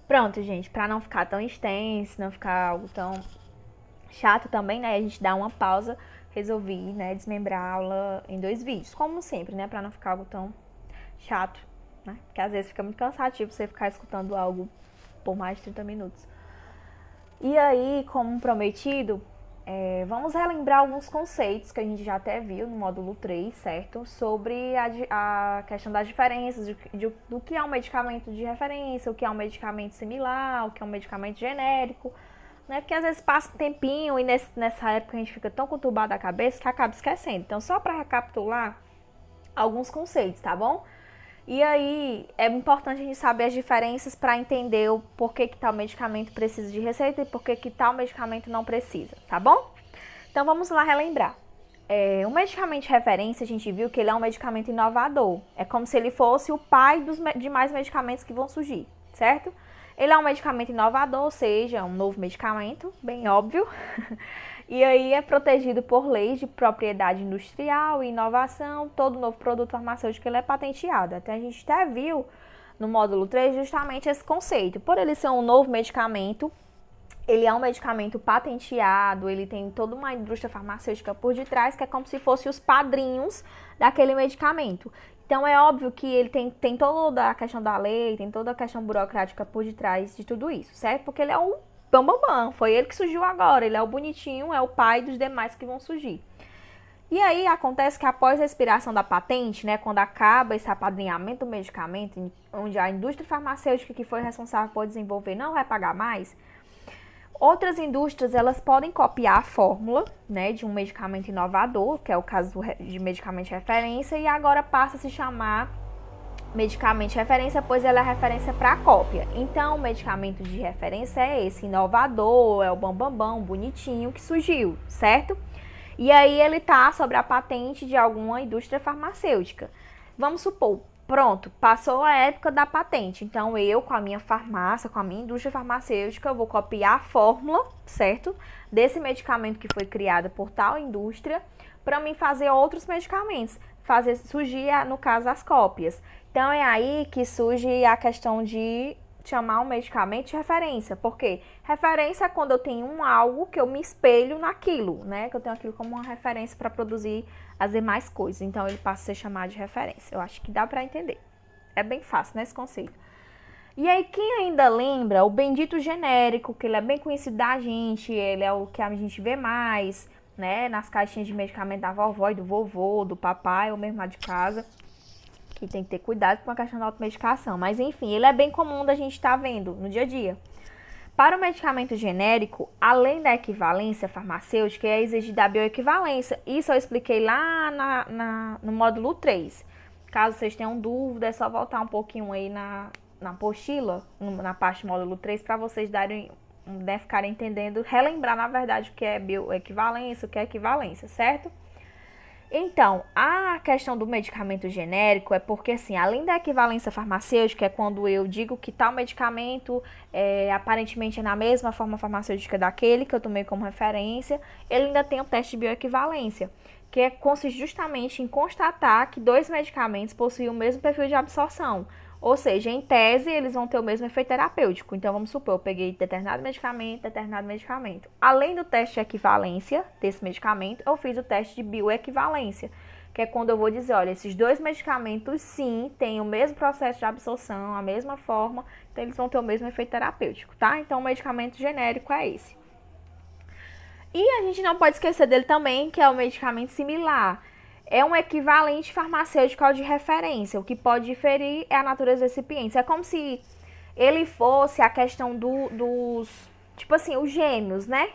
Pronto, gente, pra não ficar tão extenso, não ficar algo tão chato também, né? A gente dá uma pausa, resolvi, né, desmembrar a aula em 2 vídeos, como sempre, né? Pra não ficar algo tão chato, né? Porque às vezes fica muito cansativo você ficar escutando algo por mais de 30 minutos. E aí, como prometido, vamos relembrar alguns conceitos que a gente já até viu no módulo 3, certo? Sobre a questão das diferenças, do que é um medicamento de referência, o que é um medicamento similar, o que é um medicamento genérico, né? Porque às vezes passa um tempinho e nessa época a gente fica tão conturbado a cabeça que acaba esquecendo. Então, só para recapitular alguns conceitos, tá bom? E aí, é importante a gente saber as diferenças para entender o porquê que tal medicamento precisa de receita e porquê que tal medicamento não precisa, tá bom? Então, vamos lá relembrar. Um medicamento de referência, a gente viu que ele é um medicamento inovador. É como se ele fosse o pai dos demais medicamentos que vão surgir, certo? Ele é um medicamento inovador, ou seja, um novo medicamento, bem óbvio. E aí é protegido por leis de propriedade industrial e inovação. Todo novo produto farmacêutico ele é patenteado. Até a gente até viu no módulo 3 justamente esse conceito. Por ele ser um novo medicamento, ele é um medicamento patenteado, ele tem toda uma indústria farmacêutica por detrás, que é como se fossem os padrinhos daquele medicamento. Então, é óbvio que ele tem toda a questão da lei, tem toda a questão burocrática por detrás de tudo isso, certo? Porque ele é o bambambam, foi ele que surgiu agora, ele é o bonitinho, é o pai dos demais que vão surgir. E aí, acontece que após a expiração da patente, né, quando acaba esse apadrinhamento do medicamento, onde a indústria farmacêutica que foi responsável por desenvolver não vai pagar mais, outras indústrias, elas podem copiar a fórmula, né, de um medicamento inovador, que é o caso de medicamento de referência, e agora passa a se chamar medicamento de referência, pois ela é referência para a cópia. Então, o medicamento de referência é esse, inovador, é o bambambam, bonitinho, que surgiu, certo? E aí ele tá sobre a patente de alguma indústria farmacêutica. Vamos supor, pronto, passou a época da patente. Então, eu, com a minha farmácia, com a minha indústria farmacêutica, eu vou copiar a fórmula, certo? Desse medicamento que foi criado por tal indústria, para mim fazer outros medicamentos, fazer surgir, no caso, as cópias. Então, é aí que surge a questão de chamar um medicamento de referência. Por quê? Referência é quando eu tenho algo que eu me espelho naquilo, né? Que eu tenho aquilo como uma referência para produzir as demais coisas. Então, ele passa a ser chamado de referência. Eu acho que dá para entender. É bem fácil, né, esse conceito. E aí, quem ainda lembra, o bendito genérico, que ele é bem conhecido da gente, ele é o que a gente vê mais, né? Nas caixinhas de medicamento da vovó e do vovô, do papai, ou mesmo lá de casa, que tem que ter cuidado com a questão da automedicação. Mas enfim, ele é bem comum da gente estar vendo no dia a dia. Para o medicamento genérico, além da equivalência farmacêutica, é exigida a bioequivalência. Isso eu expliquei lá no módulo 3. Caso vocês tenham dúvida, é só voltar um pouquinho aí na apostila, na parte do módulo 3, para vocês ficarem entendendo, relembrar, na verdade, o que é bioequivalência, o que é equivalência, certo? Então, a questão do medicamento genérico é porque, assim, além da equivalência farmacêutica, é quando eu digo que tal medicamento aparentemente é na mesma forma farmacêutica daquele que eu tomei como referência, ele ainda tem o teste de bioequivalência, que consiste justamente em constatar que dois medicamentos possuem o mesmo perfil de absorção. Ou seja, em tese, eles vão ter o mesmo efeito terapêutico. Então, vamos supor, eu peguei determinado medicamento. Além do teste de equivalência desse medicamento, eu fiz o teste de bioequivalência, que é quando eu vou dizer, olha, esses dois medicamentos, sim, têm o mesmo processo de absorção, a mesma forma, então eles vão ter o mesmo efeito terapêutico, tá? Então, o medicamento genérico é esse. E a gente não pode esquecer dele também, que é o medicamento similar. É um equivalente farmacêutico ao de referência. O que pode diferir é a natureza dos recipientes. É como se ele fosse a questão dos... Tipo assim, os gêmeos, né?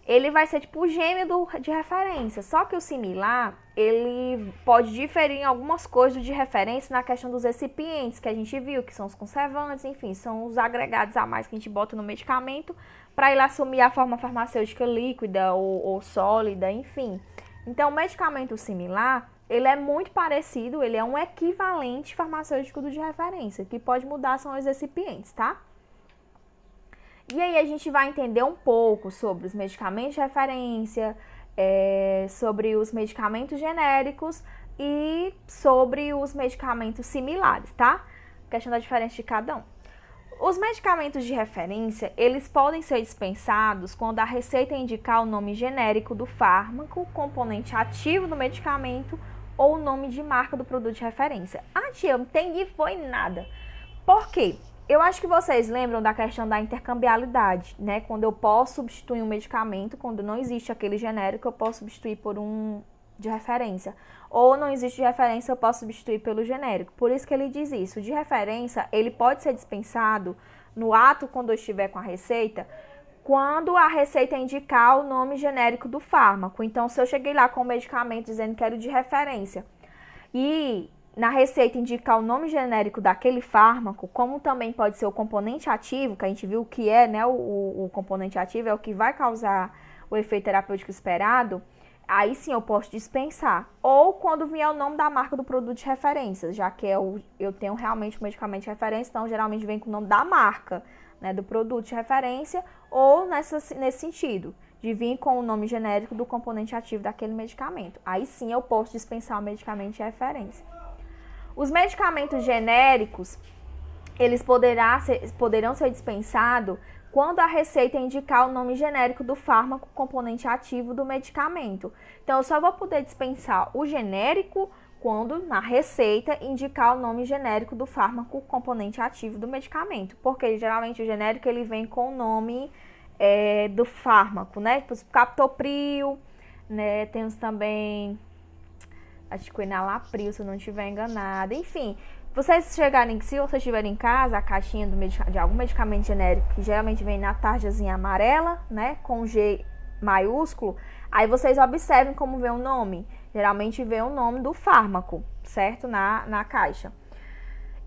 Ele vai ser tipo o gêmeo de referência. Só que o similar, ele pode diferir em algumas coisas de referência na questão dos recipientes, que a gente viu, que são os conservantes, enfim, são os agregados a mais que a gente bota no medicamento para ele assumir a forma farmacêutica líquida ou sólida, enfim. Então, o medicamento similar, ele é muito parecido, ele é um equivalente farmacêutico do de referência. O que pode mudar são os recipientes, tá? E aí a gente vai entender um pouco sobre os medicamentos de referência, sobre os medicamentos genéricos e sobre os medicamentos similares, tá? A questão da diferença de cada um. Os medicamentos de referência, eles podem ser dispensados quando a receita indicar o nome genérico do fármaco, componente ativo do medicamento ou o nome de marca do produto de referência. Ah, tia, não entendi, foi nada. Por quê? Eu acho que vocês lembram da questão da intercambiabilidade, né? Quando eu posso substituir um medicamento, quando não existe aquele genérico, eu posso substituir por um de referência. Ou não existe de referência, eu posso substituir pelo genérico. Por isso que ele diz isso. O de referência, ele pode ser dispensado no ato quando eu estiver com a receita, quando a receita indicar o nome genérico do fármaco. Então, se eu cheguei lá com o medicamento dizendo que era de referência e na receita indicar o nome genérico daquele fármaco, como também pode ser o componente ativo, que a gente viu que é, né, o componente ativo é o que vai causar o efeito terapêutico esperado, aí sim eu posso dispensar. Ou quando vier o nome da marca do produto de referência, já que eu tenho realmente o medicamento de referência, então geralmente vem com o nome da marca, né, do produto de referência, ou nesse sentido, de vir com o nome genérico do componente ativo daquele medicamento. Aí sim eu posso dispensar o medicamento de referência. Os medicamentos genéricos, eles poderão ser dispensados quando a receita indicar o nome genérico do fármaco componente ativo do medicamento. Então, eu só vou poder dispensar o genérico quando na receita indicar o nome genérico do fármaco componente ativo do medicamento. Porque geralmente o genérico ele vem com o nome do fármaco, né? Tipo, captopril, né? Temos também, acho que o enalapril, se eu não estiver enganada. Enfim, se vocês tiverem em casa a caixinha de algum medicamento genérico, que geralmente vem na tarjazinha amarela, né, com G maiúsculo, aí vocês observem como vem o nome. Geralmente vem o nome do fármaco, certo? Na caixa.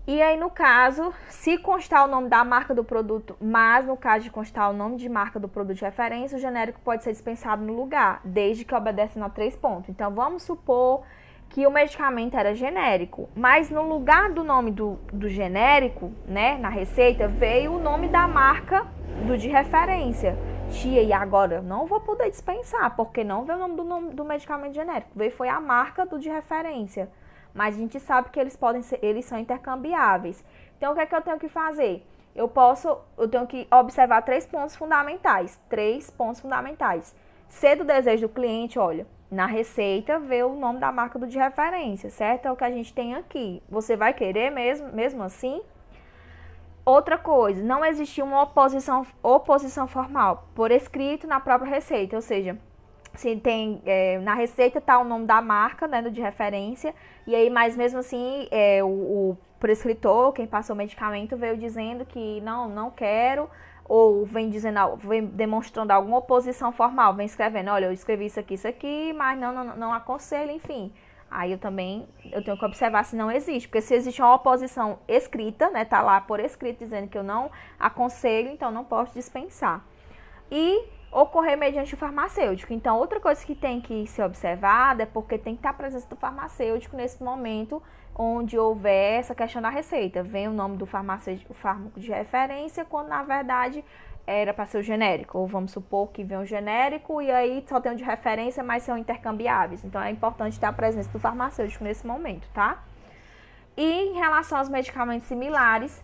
E aí, no caso, se constar o nome da marca do produto, mas no caso de constar o nome de marca do produto de referência, o genérico pode ser dispensado no lugar, desde que obedecendo a 3 pontos. Então, vamos supor que o medicamento era genérico, mas no lugar do nome do genérico, né, na receita, veio o nome da marca do de referência. Tia, e agora eu não vou poder dispensar, porque não veio o nome do medicamento genérico, foi a marca do de referência. Mas a gente sabe que eles são intercambiáveis. Então, o que é que eu tenho que fazer? Eu tenho que observar 3 pontos fundamentais. 3 pontos fundamentais. Ser do desejo do cliente, olha, na receita vê o nome da marca do de referência, certo? É o que a gente tem aqui. Você vai querer mesmo assim? Outra coisa, não existia uma oposição formal por escrito na própria receita, ou seja, se tem na receita está o nome da marca, né, do de referência, e aí, mas mesmo assim, o prescritor, quem passou o medicamento, veio dizendo que não quero, ou vem demonstrando alguma oposição formal, vem escrevendo, olha, eu escrevi isso aqui, mas não aconselho, enfim. Aí eu tenho que observar se não existe, porque se existe uma oposição escrita, né, tá lá por escrito dizendo que eu não aconselho, então não posso dispensar. E ocorrer mediante o farmacêutico. Então, outra coisa que tem que ser observada é porque tem que estar a presença do farmacêutico nesse momento onde houver essa questão da receita. Vem o nome do farmacêutico, o fármaco de referência, quando na verdade era para ser o genérico. Ou vamos supor que vem o genérico e aí só tem o de referência, mas são intercambiáveis. Então, é importante ter a presença do farmacêutico nesse momento, tá? E em relação aos medicamentos similares,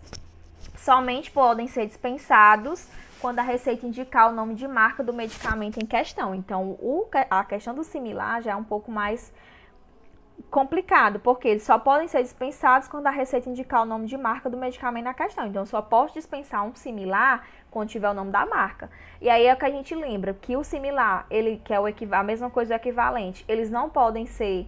somente podem ser dispensados quando a receita indicar o nome de marca do medicamento em questão. Então, a questão do similar já é um pouco mais complicado, porque eles só podem ser dispensados quando a receita indicar o nome de marca do medicamento na questão. Então, eu só posso dispensar um similar quando tiver o nome da marca. E aí é o que a gente lembra, que o similar, ele que é a mesma coisa do equivalente, eles não podem ser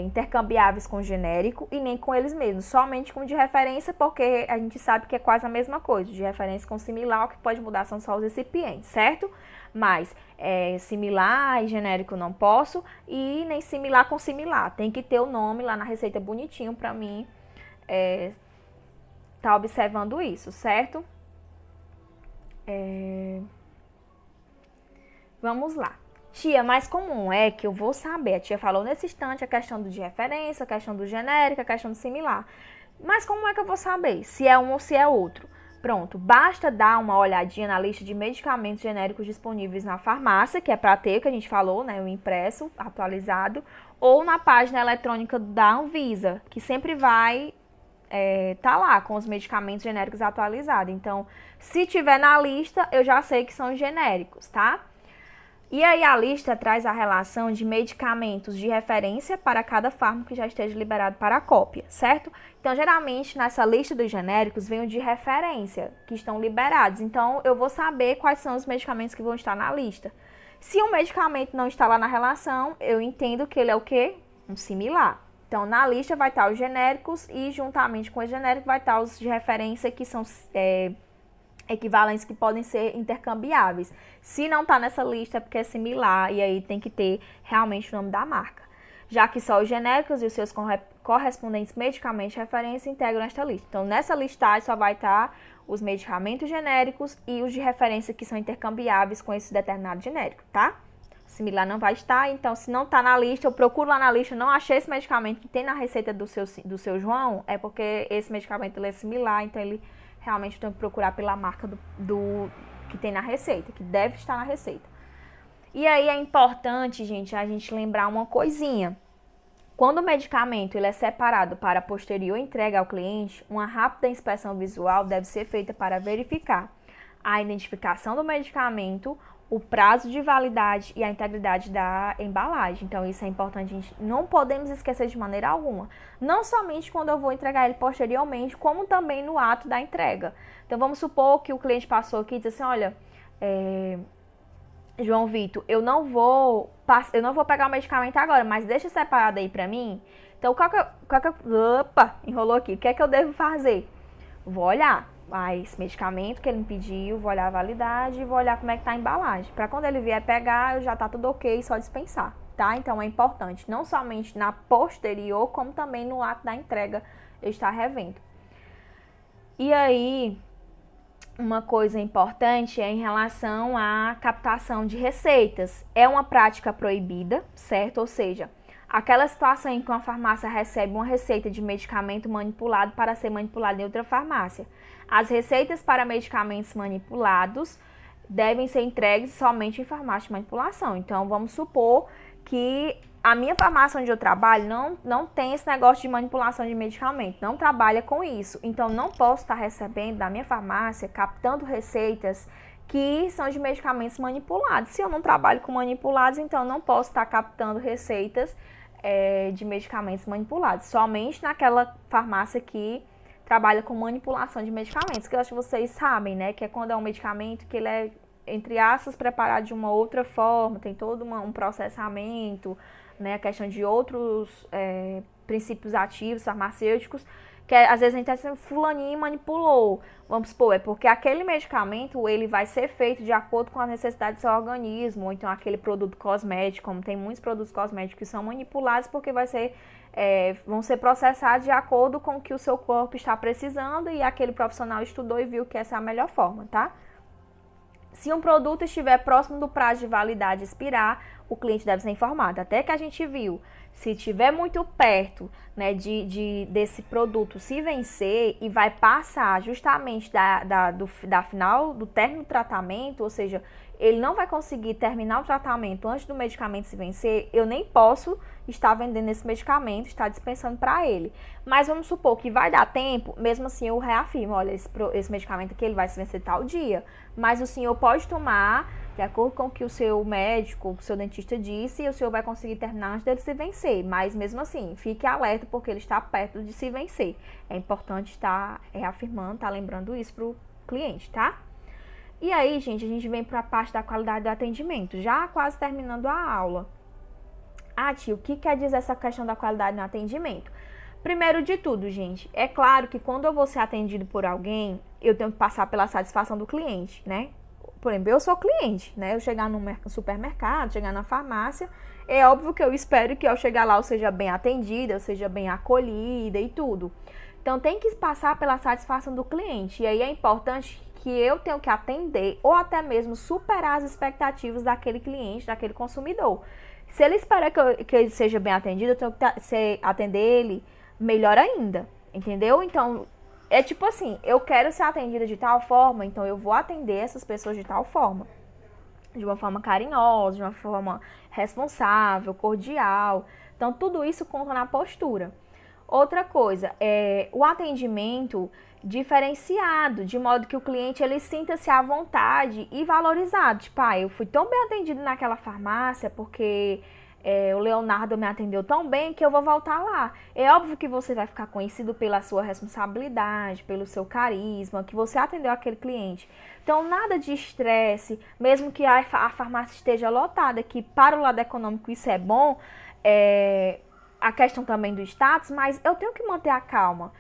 intercambiáveis com o genérico e nem com eles mesmos, somente com o de referência, porque a gente sabe que é quase a mesma coisa. De referência com similar, o que pode mudar são só os recipientes, certo? Mas similar e genérico não posso, e nem similar com similar. Tem que ter o nome lá na receita bonitinho para mim tá observando isso, certo? Vamos lá. Tia, mais comum é que eu vou saber. A tia falou nesse instante a questão do de referência, a questão do genérico, a questão do similar. Mas como é que eu vou saber se é um ou se é outro? Pronto, basta dar uma olhadinha na lista de medicamentos genéricos disponíveis na farmácia, que é para ter, que a gente falou, né, o impresso, atualizado, ou na página eletrônica da Anvisa, que sempre vai tá lá com os medicamentos genéricos atualizados. Então, se tiver na lista, eu já sei que são genéricos, tá? E aí a lista traz a relação de medicamentos de referência para cada fármaco que já esteja liberado para a cópia, certo? Então, geralmente, nessa lista dos genéricos, vem o de referência, que estão liberados. Então, eu vou saber quais são os medicamentos que vão estar na lista. Se um medicamento não está lá na relação, eu entendo que ele é o quê? Um similar. Então, na lista vai estar os genéricos e, juntamente com os genéricos, vai estar os de referência, que são equivalentes que podem ser intercambiáveis. Se não está nessa lista é porque é similar e aí tem que ter realmente o nome da marca. Já que só os genéricos e os seus correspondentes medicamentos de referência integram esta lista. Então, nessa listagem só vai estar os medicamentos genéricos e os de referência que são intercambiáveis com esse determinado genérico, tá? Similar não vai estar, então se não está na lista, eu procuro lá na lista, não achei esse medicamento que tem na receita do seu João, é porque esse medicamento ele é similar, então ele realmente tem que procurar pela marca do que tem na receita, que deve estar na receita. E aí é importante, gente, a gente lembrar uma coisinha. Quando o medicamento ele é separado para posterior entrega ao cliente, uma rápida inspeção visual deve ser feita para verificar a identificação do medicamento, o prazo de validade e a integridade da embalagem. Então, isso é importante, gente. Não podemos esquecer de maneira alguma. Não somente quando eu vou entregar ele posteriormente, como também no ato da entrega. Então, vamos supor que o cliente passou aqui e disse assim, olha, João Vitor, eu não vou pegar o medicamento agora, mas deixa separado aí pra mim. Então, opa, enrolou aqui. O que é que eu devo fazer? Vou olhar esse medicamento que ele me pediu, vou olhar a validade e vou olhar como é que tá a embalagem. Para quando ele vier pegar, já tá tudo ok, só dispensar, tá? Então é importante, não somente na posterior, como também no ato da entrega, eu estar revendo. E aí, uma coisa importante é em relação à captação de receitas. É uma prática proibida, certo? Ou seja, aquela situação em que uma farmácia recebe uma receita de medicamento manipulado para ser manipulado em outra farmácia. As receitas para medicamentos manipulados devem ser entregues somente em farmácia de manipulação. Então, vamos supor que a minha farmácia onde eu trabalho não tem esse negócio de manipulação de medicamento, não trabalha com isso. Então, não posso estar recebendo da minha farmácia, captando receitas que são de medicamentos manipulados. Se eu não trabalho com manipulados, então não posso estar captando receitas de medicamentos manipulados. Somente naquela farmácia que trabalha com manipulação de medicamentos, que eu acho que vocês sabem, né? Que é quando é um medicamento que ele é, entre aspas, preparado de uma outra forma, tem todo um processamento, né? A questão de outros princípios ativos farmacêuticos, que às vezes a gente acha que fulaninho manipulou. Vamos supor, é porque aquele medicamento ele vai ser feito de acordo com a necessidade do seu organismo, ou então aquele produto cosmético, como tem muitos produtos cosméticos que são manipulados porque vão ser processados de acordo com o que o seu corpo está precisando e aquele profissional estudou e viu que essa é a melhor forma, tá? Se um produto estiver próximo do prazo de validade expirar, o cliente deve ser informado. Até que a gente viu, se estiver muito perto, né, desse produto se vencer e vai passar justamente da final do término do tratamento, ou seja, ele não vai conseguir terminar o tratamento antes do medicamento se vencer, eu nem posso estar vendendo esse medicamento, estar dispensando para ele. Mas vamos supor que vai dar tempo, mesmo assim eu reafirmo, olha, esse medicamento aqui ele vai se vencer tal dia, mas o senhor pode tomar de acordo com o que o seu médico, o seu dentista disse, e o senhor vai conseguir terminar antes dele se vencer. Mas mesmo assim, fique alerta porque ele está perto de se vencer. É importante estar reafirmando, estar lembrando isso para o cliente, tá? E aí, gente, a gente vem para a parte da qualidade do atendimento, já quase terminando a aula. Ah, tio, o que quer dizer essa questão da qualidade no atendimento? Primeiro de tudo, gente, é claro que quando eu vou ser atendido por alguém, eu tenho que passar pela satisfação do cliente, né? Por exemplo, eu sou cliente, né? Eu chegar no supermercado, chegar na farmácia, é óbvio que eu espero que ao chegar lá eu seja bem atendida, eu seja bem acolhida e tudo. Então, tem que passar pela satisfação do cliente. E aí é importante que eu tenho que atender ou até mesmo superar as expectativas daquele cliente, daquele consumidor. Se ele espera que ele seja bem atendido, eu tenho que atender ele melhor ainda, entendeu? Então, é tipo assim, eu quero ser atendida de tal forma, então eu vou atender essas pessoas de tal forma. De uma forma carinhosa, de uma forma responsável, cordial. Então, tudo isso conta na postura. Outra coisa, o atendimento diferenciado, de modo que o cliente ele sinta-se à vontade e valorizado. Tipo, eu fui tão bem atendido naquela farmácia porque o Leonardo me atendeu tão bem que eu vou voltar lá. É óbvio que você vai ficar conhecido pela sua responsabilidade, pelo seu carisma, que você atendeu aquele cliente. Então, nada de estresse, mesmo que a farmácia esteja lotada, que para o lado econômico isso é bom, a questão também do status, mas eu tenho que manter a calma.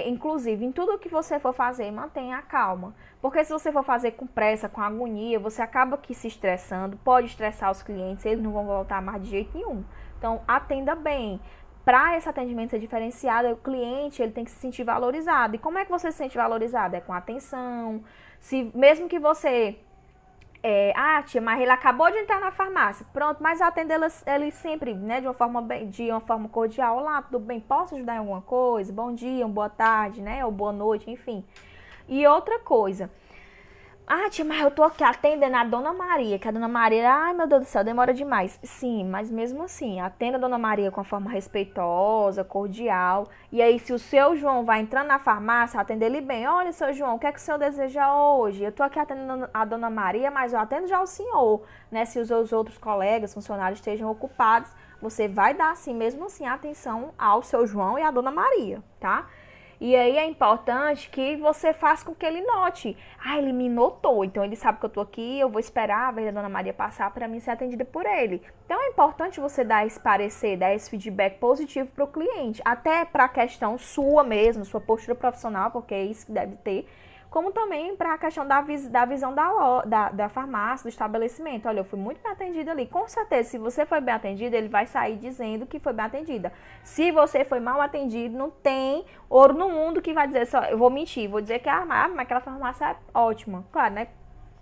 Inclusive, em tudo que você for fazer, mantenha a calma. Porque se você for fazer com pressa, com agonia, você acaba que se estressando, pode estressar os clientes, eles não vão voltar mais de jeito nenhum. Então, atenda bem. Para esse atendimento ser diferenciado, o cliente ele tem que se sentir valorizado. E como é que você se sente valorizado? É com atenção. Mesmo que você... tia, mas ele acabou de entrar na farmácia. Pronto, mas atenda ele sempre, né, de uma forma cordial. Olá, tudo bem? Posso ajudar em alguma coisa? Bom dia, boa tarde, né? Ou boa noite, enfim. E outra coisa. Tia, mas eu tô aqui atendendo a Dona Maria, que a Dona Maria, ai meu Deus do céu, demora demais. Sim, mas mesmo assim, atenda a Dona Maria com uma forma respeitosa, cordial. E aí, se o seu João vai entrando na farmácia, atenda ele bem. Olha, seu João, o que é que o senhor deseja hoje? Eu tô aqui atendendo a Dona Maria, mas eu atendo já o senhor, né? Se os outros colegas, funcionários estejam ocupados, você vai dar, assim, mesmo assim, atenção ao seu João e à Dona Maria, tá? E aí é importante que você faça com que ele note. Ele me notou, então ele sabe que eu tô aqui, eu vou esperar a vez da Dona Maria passar para mim ser atendida por ele. Então é importante você dar esse parecer, dar esse feedback positivo para o cliente, até para a questão sua mesmo, sua postura profissional, porque é isso que deve ter, como também para a questão da visão da farmácia, do estabelecimento. Olha, eu fui muito bem atendida ali. Com certeza, se você foi bem atendida, ele vai sair dizendo que foi bem atendida. Se você foi mal atendido, não tem ouro no mundo que vai dizer, eu vou mentir, vou dizer que mas aquela farmácia é ótima. Claro, né?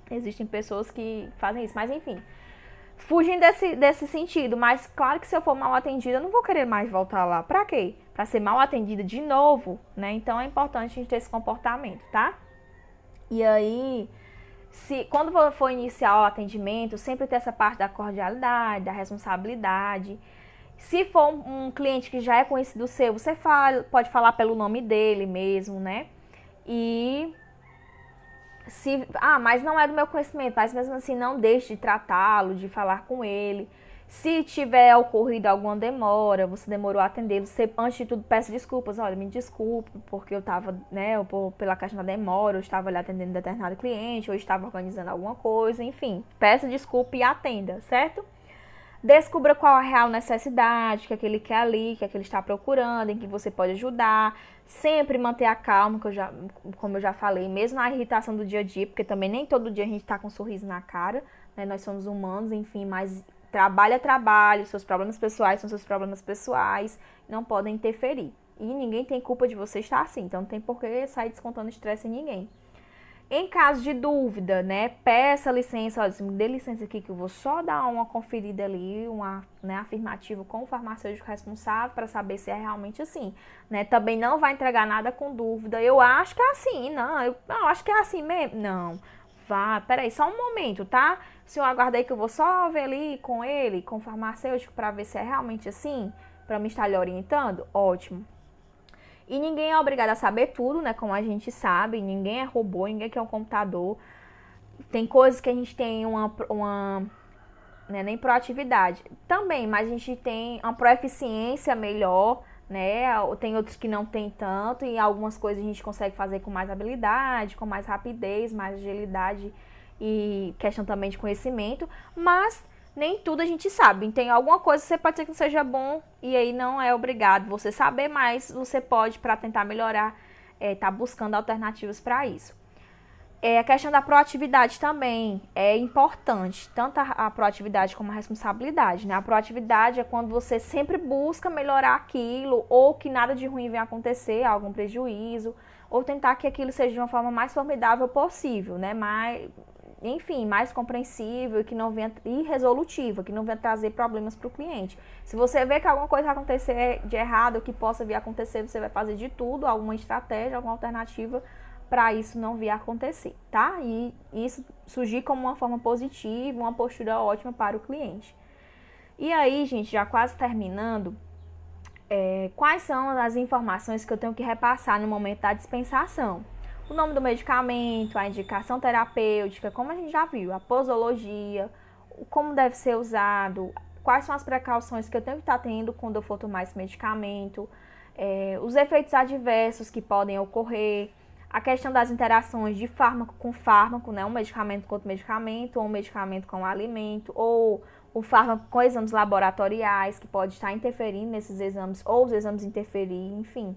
Existem pessoas que fazem isso, mas enfim. Fugem desse sentido, mas claro que se eu for mal atendida, eu não vou querer mais voltar lá. Pra quê? Pra ser mal atendida de novo, né? Então é importante a gente ter esse comportamento, tá? E aí, quando for iniciar o atendimento, sempre ter essa parte da cordialidade, da responsabilidade. Se for um cliente que já é conhecido seu, você pode falar pelo nome dele mesmo, né? Mas não é do meu conhecimento, mas mesmo assim não deixe de tratá-lo, de falar com ele. Se tiver ocorrido alguma demora, você demorou a atendê-lo, você, antes de tudo, peça desculpas. Olha, me desculpe, porque eu estava, né, pela questão da demora, eu estava ali atendendo determinado cliente, ou estava organizando alguma coisa, enfim. Peça desculpa e atenda, certo? Descubra qual a real necessidade, que ele quer ali, que ele está procurando, em que você pode ajudar. Sempre manter a calma, como eu já falei, mesmo na irritação do dia a dia, porque também nem todo dia a gente está com um sorriso na cara, né? Nós somos humanos, enfim, mas trabalho é trabalho, seus problemas pessoais são seus problemas pessoais, não podem interferir. E ninguém tem culpa de você estar assim, então não tem por que sair descontando estresse em ninguém. Em caso de dúvida, né, peça licença, olha, me dê licença aqui que eu vou só dar uma conferida ali, afirmativo com o farmacêutico responsável para saber se é realmente assim, né? Também não vai entregar nada com dúvida. Eu acho que é assim, eu acho que é assim mesmo. Não, peraí, só um momento, tá? Se eu aguardei que eu vou só ver ali com ele, com o farmacêutico, para ver se é realmente assim, para me estar lhe orientando, ótimo. E ninguém é obrigado a saber tudo, né? Como a gente sabe, ninguém é robô, ninguém quer um computador. Tem coisas que a gente tem nem proatividade também, mas a gente tem uma proeficiência melhor, né? Tem outros que não tem tanto, e algumas coisas a gente consegue fazer com mais habilidade, com mais rapidez, mais agilidade e questão também de conhecimento, mas nem tudo a gente sabe. Tem alguma coisa que você pode ser que não seja bom e aí não é obrigado você saber, mas você pode, para tentar melhorar, tá buscando alternativas para isso. A questão da proatividade também é importante, tanto a proatividade como a responsabilidade, né? A proatividade é quando você sempre busca melhorar aquilo, ou que nada de ruim venha acontecer, algum prejuízo, ou tentar que aquilo seja de uma forma mais formidável possível, né? Mais compreensível e resolutiva, que não venha trazer problemas para o cliente. Se você vê que alguma coisa vai acontecer de errado, ou que possa vir a acontecer, você vai fazer de tudo, alguma estratégia, alguma alternativa para isso não vir a acontecer, tá? E isso surgir como uma forma positiva, uma postura ótima para o cliente. E aí, gente, já quase terminando, Quais são as informações que eu tenho que repassar no momento da dispensação? O nome do medicamento, a indicação terapêutica, como a gente já viu, a posologia, como deve ser usado, quais são as precauções que eu tenho que estar tendo quando eu for tomar esse medicamento, os efeitos adversos que podem ocorrer, a questão das interações de fármaco com fármaco, né, um medicamento com outro medicamento, ou um medicamento com um alimento, ou o fármaco com exames laboratoriais, que pode estar interferindo nesses exames, ou os exames interferir, enfim.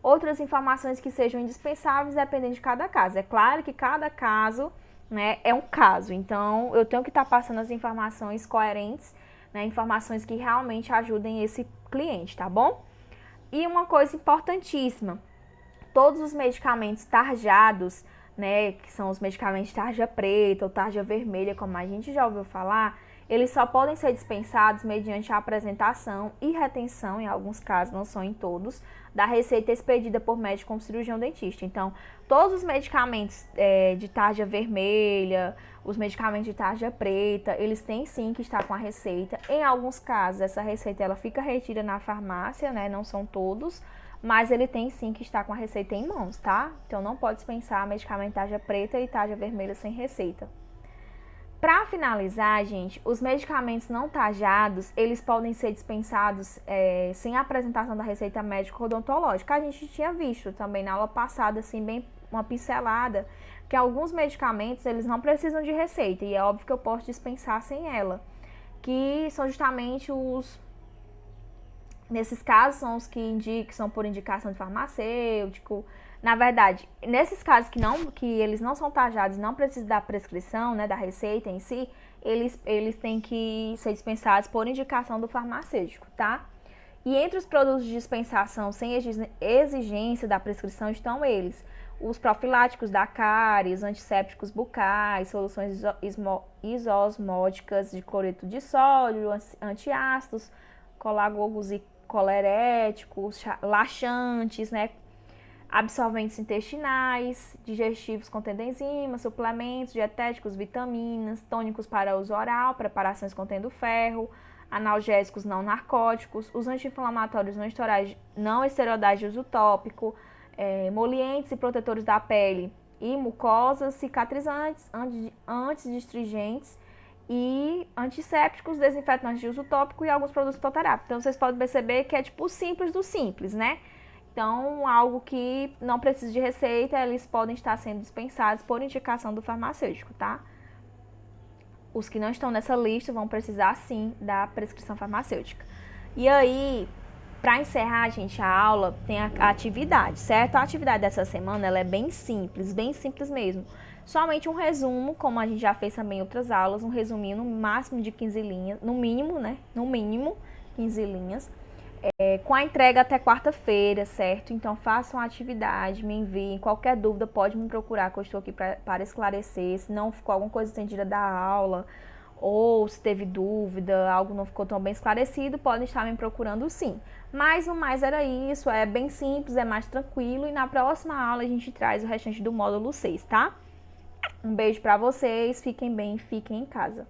Outras informações que sejam indispensáveis, dependendo de cada caso. É claro que cada caso, né, é um caso, então eu tenho que estar passando as informações coerentes, né, informações que realmente ajudem esse cliente, tá bom? E uma coisa importantíssima, todos os medicamentos tarjados, né, que são os medicamentos de tarja preta ou tarja vermelha, como a gente já ouviu falar, eles só podem ser dispensados mediante a apresentação e retenção, em alguns casos, não são em todos, da receita expedida por médico ou cirurgião dentista. Então, todos os medicamentos de tarja vermelha, os medicamentos de tarja preta, eles têm sim que estar com a receita. Em alguns casos, essa receita ela fica retida na farmácia, né? Não são todos, mas ele tem sim que estar com a receita em mãos, tá? Então, não pode dispensar medicamento de tarja preta e tarja vermelha sem receita. Para finalizar, gente, os medicamentos não tarjados, eles podem ser dispensados sem a apresentação da receita médica odontológica. A gente tinha visto também na aula passada, assim, bem uma pincelada, que alguns medicamentos, eles não precisam de receita, e é óbvio que eu posso dispensar sem ela, que são justamente nesses casos, são os que são por indicação de farmacêutico. Na verdade, nesses casos que eles não são tarjados, não precisam da prescrição, né, da receita em si, eles têm que ser dispensados por indicação do farmacêutico, tá? E entre os produtos de dispensação sem exigência da prescrição estão eles: os profiláticos da cárie, os antissépticos bucais, soluções isosmóticas de cloreto de sódio, antiácidos, colagogos e coleréticos, laxantes, né? Absorventes intestinais, digestivos contendo enzimas, suplementos dietéticos, vitaminas, tônicos para uso oral, preparações contendo ferro, analgésicos não narcóticos, os anti-inflamatórios não esteroidais de uso tópico, emolientes e protetores da pele e mucosas, cicatrizantes, antidistringentes e antissépticos, desinfetantes de uso tópico e alguns produtos fitoterápicos. Então, vocês podem perceber que é tipo o simples do simples, né? Então, algo que não precisa de receita, eles podem estar sendo dispensados por indicação do farmacêutico, tá? Os que não estão nessa lista vão precisar, sim, da prescrição farmacêutica. E aí, para encerrar, gente, a aula tem a atividade, certo? A atividade dessa semana, ela é bem simples mesmo. Somente um resumo, como a gente já fez também em outras aulas, um resuminho no máximo de 15 linhas, no mínimo, né? No mínimo, 15 linhas. Com a entrega até quarta-feira, certo? Então, façam a atividade, me enviem. Qualquer dúvida, pode me procurar, que eu estou aqui para esclarecer. Se não ficou alguma coisa entendida da aula, ou se teve dúvida, algo não ficou tão bem esclarecido, podem estar me procurando sim. Mas no mais era isso, é bem simples, é mais tranquilo. E na próxima aula a gente traz o restante do módulo 6, tá? Um beijo para vocês, fiquem bem, fiquem em casa.